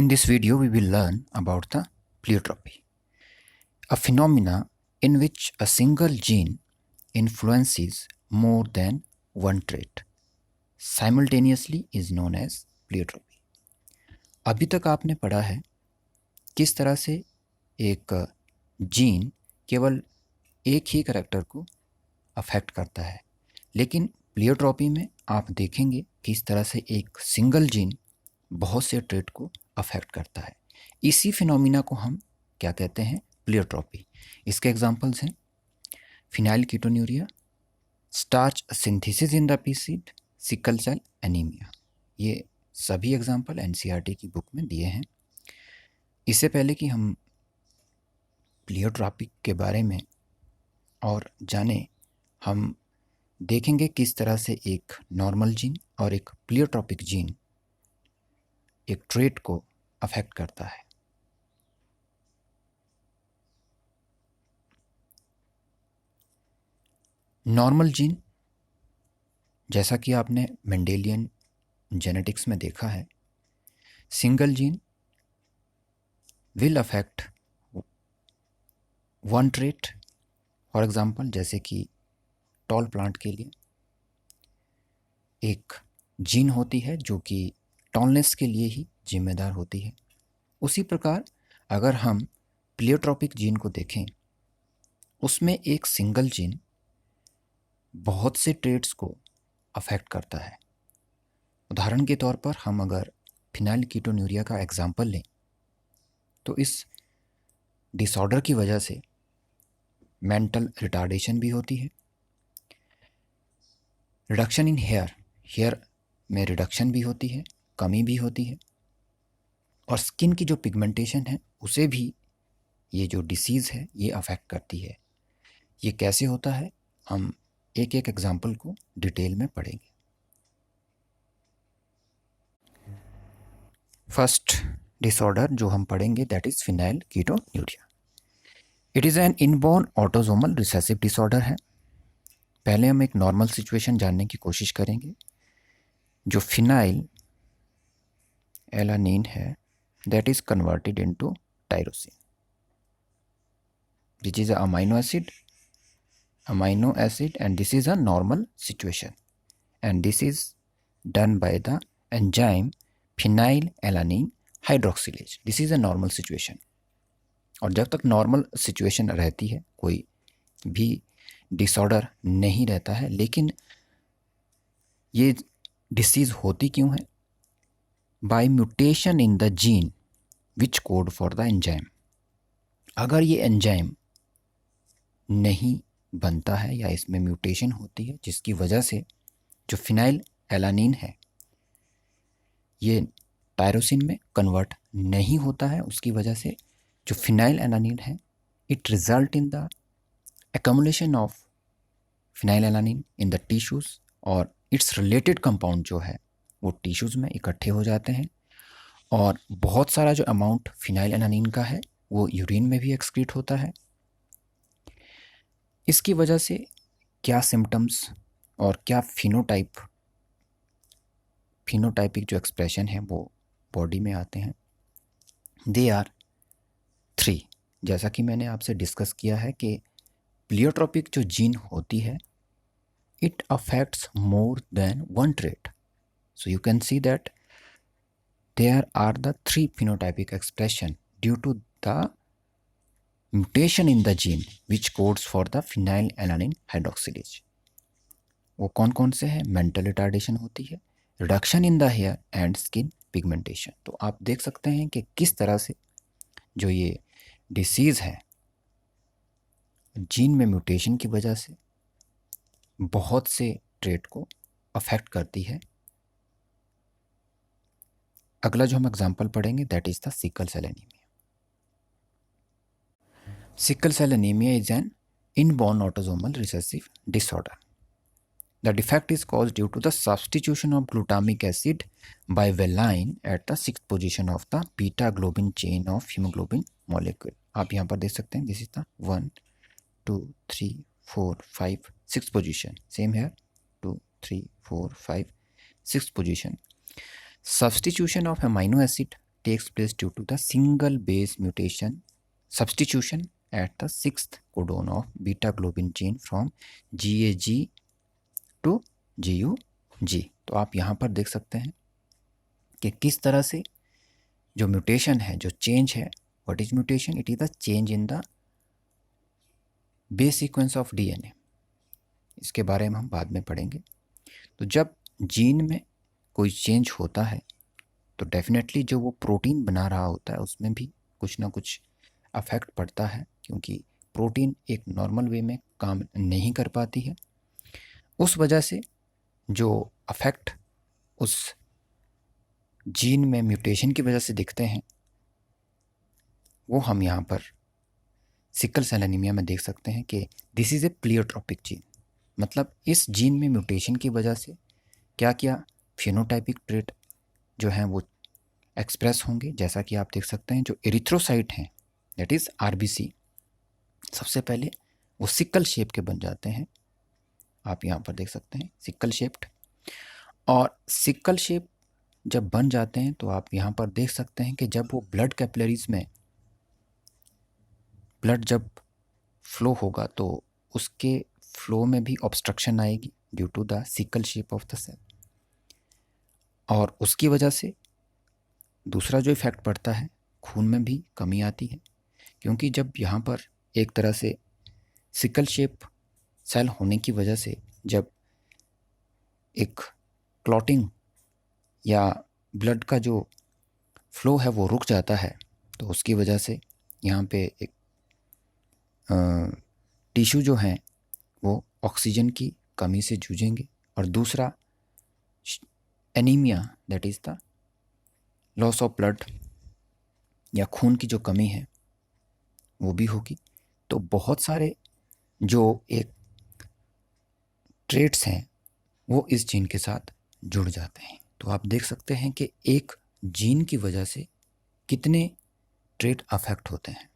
In this video, we will learn about the pleiotropy, a phenomena in which a single gene influences more than one trait simultaneously is known as pleiotropy. अभी तक आपने पढ़ा है किस तरह से एक जीन केवल एक ही करैक्टर को अफेक्ट करता है, लेकिन प्लियोट्रॉपी में आप देखेंगे किस तरह से एक सिंगल जीन बहुत से ट्रेट को अफेक्ट करता है। इसी फिनोमिना को हम क्या कहते हैं? प्लियोट्रॉपी। इसके एग्जांपल्स हैं phenylketonuria, starch synthesis in the pea seed, sickle cell anaemia. ये सभी एग्जांपल एनसीईआरटी की बुक में दिए हैं। इससे पहले कि हम प्लियोट्रॉपी के बारे में और जाने, हम देखेंगे किस तरह से एक नॉर्मल जीन और एक प्लियोट्रॉपिक जीन एक ट्रेट को अफेक्ट करता है। नॉर्मल जीन, जैसा कि आपने मेंडेलियन जेनेटिक्स में देखा है, single gene will affect one trait. For example, जैसे कि टॉल प्लांट के लिए एक जीन होती है जो कि टॉलनेस के लिए ही जिम्मेदार होती है। उसी प्रकार अगर हम प्लियोट्रॉपिक जीन को देखें, उसमें एक सिंगल जीन बहुत से ट्रेट्स को अफेक्ट करता है। उदाहरण के तौर पर हम अगर फिनाइल कीटोन्यूरिया का एग्जाम्पल लें, तो इस डिसऑर्डर की वजह से मेंटल रिटार्डेशन भी होती है, रिडक्शन इन हेयर में रिडक्शन भी होती है, कमी भी होती है, और स्किन की जो पिगमेंटेशन है उसे भी ये जो डिसीज़ है ये अफेक्ट करती है। ये कैसे होता है, हम एक एक एग्जाम्पल को डिटेल में पढ़ेंगे। फर्स्ट डिसऑर्डर जो हम पढ़ेंगे that is phenyl ketonuria. It is an inborn autosomal recessive disorder है। पहले हम एक नॉर्मल सिचुएशन जानने की कोशिश करेंगे। जो फिनाइल एलानिन है that is converted into tyrosine, which is a amino acid, and this is a normal situation, and this is done by the enzyme phenylalanine hydroxylase. This is a normal situation. और जब तक normal situation रहती है, कोई भी disorder नहीं रहता है, लेकिन ये डिसीज़ होती क्यों है? By mutation in the gene which code for the enzyme. अगर ये एंजाइम नहीं बनता है या इसमें म्यूटेशन होती है जिसकी वजह से जो फिनाइल एलानिन है ये टायरोसिन में कन्वर्ट नहीं होता है, उसकी वजह से जो फिनाइल एलानिन है it result in the accumulation of phenyl alanine in the tissues, और इट्स रिलेटेड कंपाउंड जो है वो टिश्यूज़ में इकट्ठे हो जाते हैं, और बहुत सारा जो अमाउंट फिनाइल एलानिन का है वो यूरिन में भी एक्सक्रीट होता है। इसकी वजह से क्या सिम्टम्स और क्या फिनोटाइपिक जो एक्सप्रेशन है वो बॉडी में आते हैं। They are 3। जैसा कि मैंने आपसे डिस्कस किया है कि प्लियोट्रॉपिक जो जीन होती है it affects more than one trait. So you can see that there are the 3 phenotypic expression due to the mutation in the gene which codes for the phenylalanine hydroxylase। वो कौन कौन से हैं? Mental retardation होती है, reduction in the hair and skin pigmentation. तो आप देख सकते हैं कि किस तरह से जो ये डिसीज़ है जीन में म्यूटेशन की वजह से बहुत से ट्रेट को अफेक्ट करती है। अगला जो हम एग्जाम्पल पढ़ेंगे that is the sickle cell anaemia. Sickle cell anemia is an inborn autosomal recessive disorder. The defect is caused due to the substitution of glutamic acid by valine at the 6th position of the beta globin chain of hemoglobin molecule. आप यहाँ पर देख सकते हैं, this is the 1, 2, 3, 4, 5, 6th position. Same here, 2, 3, 4, 5, 6th position. Substitution of amino acid takes place due to the single base mutation substitution at the 6th codon of beta globin gene from GAG to GUG। तो आप यहाँ पर देख सकते हैं कि किस तरह से जो म्यूटेशन है, जो चेंज है, what is mutation? It is the change in the base sequence of DNA। इसके बारे में हम बाद में पढ़ेंगे। तो जब जीन में कोई चेंज होता है तो डेफिनेटली जो वो प्रोटीन बना रहा होता है उसमें भी कुछ ना कुछ अफेक्ट पड़ता है, क्योंकि प्रोटीन एक नॉर्मल वे में काम नहीं कर पाती है। उस वजह से जो अफेक्ट उस जीन में म्यूटेशन की वजह से दिखते हैं वो हम यहाँ पर सिकल सेल एनीमिया में देख सकते हैं कि this is a pleiotropic gene. मतलब इस जीन में म्यूटेशन की वजह से क्या क्या फिनोटाइपिक ट्रेट जो हैं वो एक्सप्रेस होंगे। जैसा कि आप देख सकते हैं जो एरिथ्रोसाइट हैं, दैट इज़ RBC, सबसे पहले वो सिकल शेप के बन जाते हैं। आप यहाँ पर देख सकते हैं सिकल शेप्ड। और सिकल शेप जब बन जाते हैं तो आप यहाँ पर देख सकते हैं कि जब वो ब्लड कैपिलरीज में ब्लड जब फ्लो होगा तो उसके फ्लो में भी ऑब्स्ट्रक्शन आएगी due to the sickle shape of the cell. और उसकी वजह से दूसरा जो इफ़ेक्ट पड़ता है, खून में भी कमी आती है, क्योंकि जब यहाँ पर एक तरह से सिकल शेप सेल होने की वजह से जब एक क्लॉटिंग या ब्लड का जो फ्लो है वो रुक जाता है तो उसकी वजह से यहाँ पे एक टिश्यू जो हैं वो ऑक्सीजन की कमी से जूझेंगे। और दूसरा anaemia, that is the loss of blood या खून की जो कमी है वो भी होगी। तो बहुत सारे जो एक ट्रेट्स हैं वो इस जीन के साथ जुड़ जाते हैं। तो आप देख सकते हैं कि एक जीन की वजह से कितने ट्रेट अफेक्ट होते हैं।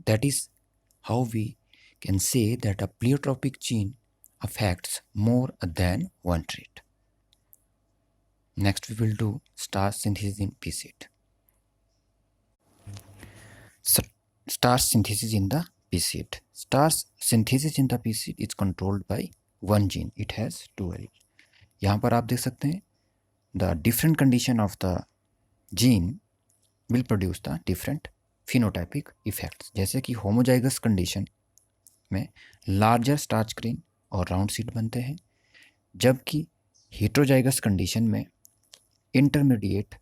That is how we can say that a pleiotropic gene affects more than one trait. Next we will do starch synthesis in pea seed. Starch synthesis in the pea seed. Starch synthesis in the pea seed is controlled by one gene. It has two alleles. यहाँ पर आप देख सकते हैं the different condition of the gene will produce the different phenotypic effects. जैसे कि homozygous condition में larger starch grain और राउंड सीड बनते हैं, जबकि हेट्रोजाइगस कंडीशन में इंटरमीडिएट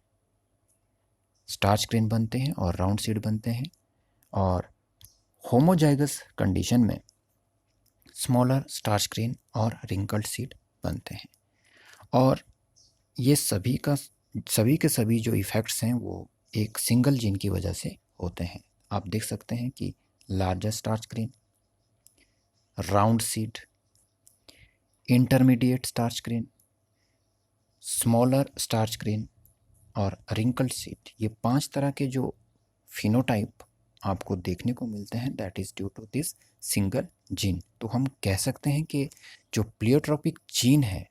स्टार्च ग्रेन बनते हैं और राउंड सीड बनते हैं, और होमोजाइगस कंडीशन में स्मॉलर स्टार्च ग्रेन और रिंकल्ड सीड बनते हैं। और ये सभी के सभी जो इफ़ेक्ट्स हैं वो एक सिंगल जीन की वजह से होते हैं। आप देख सकते हैं कि larger starch grain, round seed, intermediate starch grain, smaller starch grain और रिंकल्ड सीड, ये 5 तरह के जो फिनोटाइप आपको देखने को मिलते हैं that is due to this single gene. तो हम कह सकते हैं कि जो प्लियोट्रोपिक जीन है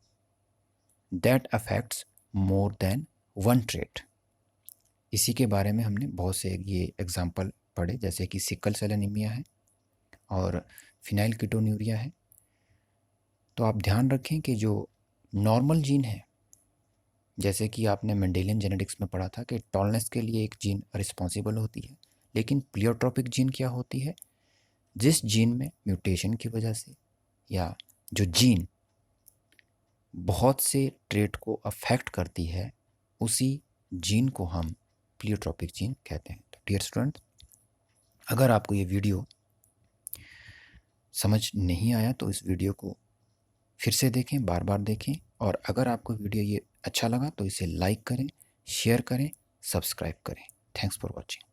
that affects more than one trait. इसी के बारे में हमने बहुत से ये एग्जांपल पढ़े, जैसे कि सिकल सेल एनीमिया है और फिनाइलकीटोन्यूरिया है। तो आप ध्यान रखें कि जो नॉर्मल जीन है, जैसे कि आपने मेंडेलियन जेनेटिक्स में पढ़ा था कि टॉलनेस के लिए एक जीन रिस्पॉन्सिबल होती है, लेकिन प्लियोट्रोपिक जीन क्या होती है? जिस जीन में म्यूटेशन की वजह से या जो जीन बहुत से ट्रेट को अफेक्ट करती है उसी जीन को हम प्लियोट्रोपिक जीन कहते हैं। तो डियर स्टूडेंट, अगर आपको ये वीडियो समझ नहीं आया तो इस वीडियो को फिर से देखें, बार बार देखें, और अगर आपको वीडियो ये अच्छा लगा तो इसे लाइक करें, शेयर करें, सब्सक्राइब करें। Thanks for watching.